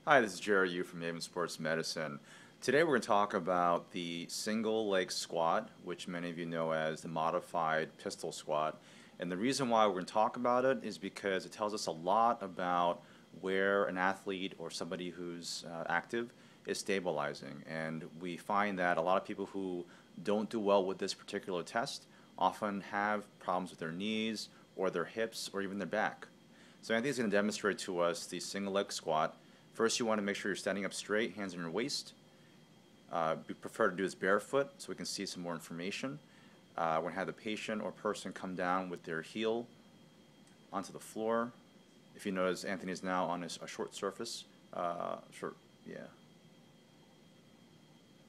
Hi, this is Jerry Yu from Rehab Sports Medicine. Today we're going to talk about the single leg squat, which many of you know as the modified pistol squat. And the reason why we're going to talk about it is because it tells us a lot about where an athlete or somebody who's active is stabilizing. And we find that a lot of people who don't do well with this particular test often have problems with their knees or their hips or even their back. So Anthony's going to demonstrate to us the single leg squat. First, you want to make sure you're standing up straight, hands on your waist. We prefer to do this barefoot so we can see some more information. We're going to have the patient or person come down with their heel onto the floor. If you notice, Anthony is now on a short surface. Yeah.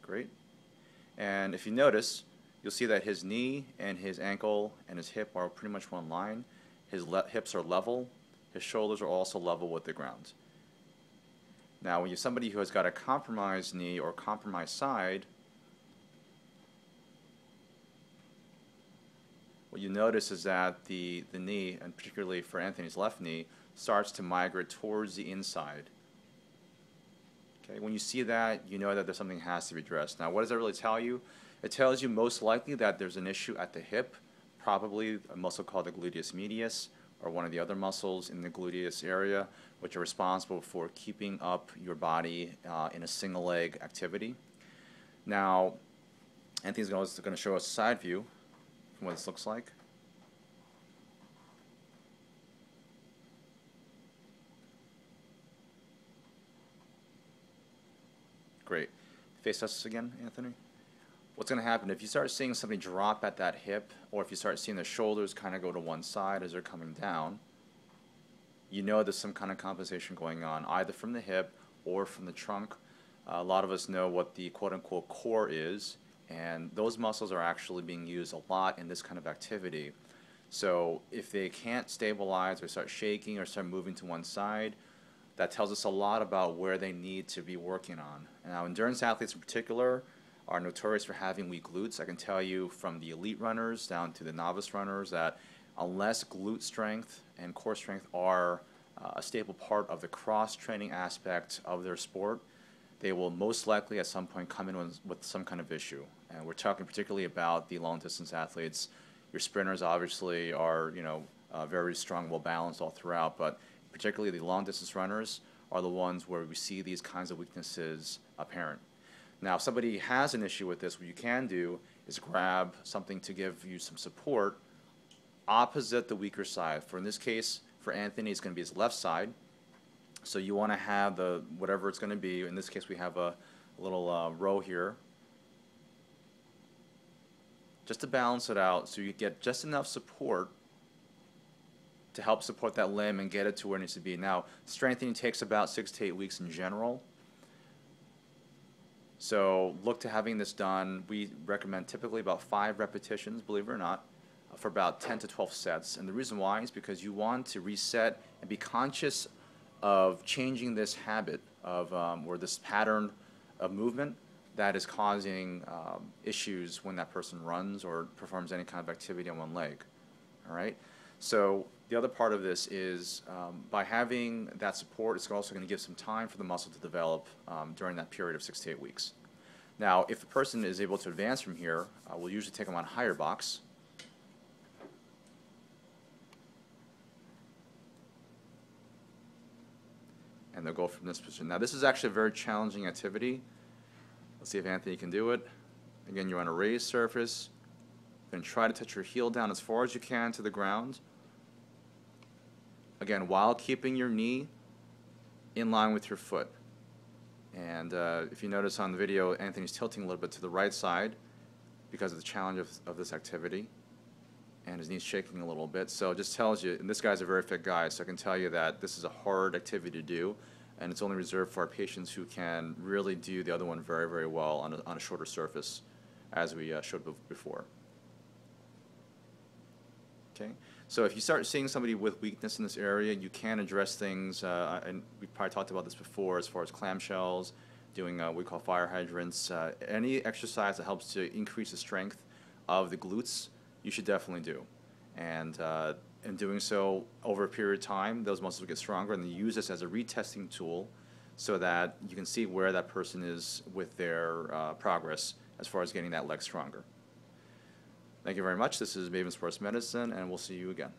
Great. And if you notice, you'll see that his knee and his ankle and his hip are pretty much one line. His hips are level. His shoulders are also level with the ground. Now, when you're somebody who has got a compromised knee or compromised side, what you notice is that the knee, and particularly for Anthony's left knee, starts to migrate towards the inside. Okay, when you see that, you know that there's something that has to be addressed. Now, what does that really tell you? It tells you most likely that there's an issue at the hip, probably a muscle called the gluteus medius, or one of the other muscles in the gluteus area, which are responsible for keeping up your body in a single leg activity. Now, Anthony's going to show us a side view from what this looks like. Great. Face us again, Anthony. What's going to happen if you start seeing somebody drop at that hip, or if you start seeing the shoulders kind of go to one side as they're coming down, you know there's some kind of compensation going on, either from the hip or from the trunk. A lot of us know what the quote-unquote core is, and those muscles are actually being used a lot in this kind of activity. So if they can't stabilize or start shaking or start moving to one side, that tells us a lot about where they need to be working on. Now, endurance athletes in particular are notorious for having weak glutes. I can tell you from the elite runners down to the novice runners that unless glute strength and core strength are a staple part of the cross-training aspect of their sport, they will most likely at some point come in with some kind of issue. And we're talking particularly about the long-distance athletes. Your sprinters obviously are, very strong, well-balanced all throughout, but particularly the long-distance runners are the ones where we see these kinds of weaknesses apparent. Now, if somebody has an issue with this, what you can do is grab something to give you some support opposite the weaker side. In this case, for Anthony, it's going to be his left side. So you want to have whatever it's going to be. In this case, we have a little row here, just to balance it out so you get just enough support to help support that limb and get it to where it needs to be. Now, strengthening takes about 6 to 8 weeks in general. So look to having this done. We recommend typically about 5 repetitions, believe it or not, for about 10 to 12 sets. And the reason why is because you want to reset and be conscious of changing this habit of or this pattern of movement that is causing issues when that person runs or performs any kind of activity on one leg. All right. So the other part of this is by having that support, it's also going to give some time for the muscle to develop during that period of 6 to 8 weeks. Now, if the person is able to advance from here, we'll usually take them on a higher box. And they'll go from this position. Now, this is actually a very challenging activity. Let's see if Anthony can do it. Again, you're on a raised surface. Then try to touch your heel down as far as you can to the ground. Again, while keeping your knee in line with your foot. And if you notice on the video, Anthony's tilting a little bit to the right side because of the challenge of this activity. And his knee's shaking a little bit. So it just tells you, and this guy's a very fit guy, so I can tell you that this is a hard activity to do, and it's only reserved for our patients who can really do the other one very, very well on a shorter surface, as we showed before. Okay, so if you start seeing somebody with weakness in this area, you can address things, and we probably talked about this before as far as clamshells, doing what we call fire hydrants, any exercise that helps to increase the strength of the glutes, you should definitely do. And in doing so over a period of time, those muscles will get stronger, and they use this as a retesting tool so that you can see where that person is with their progress as far as getting that leg stronger. Thank you very much. This is Maven Sports Medicine, and we'll see you again.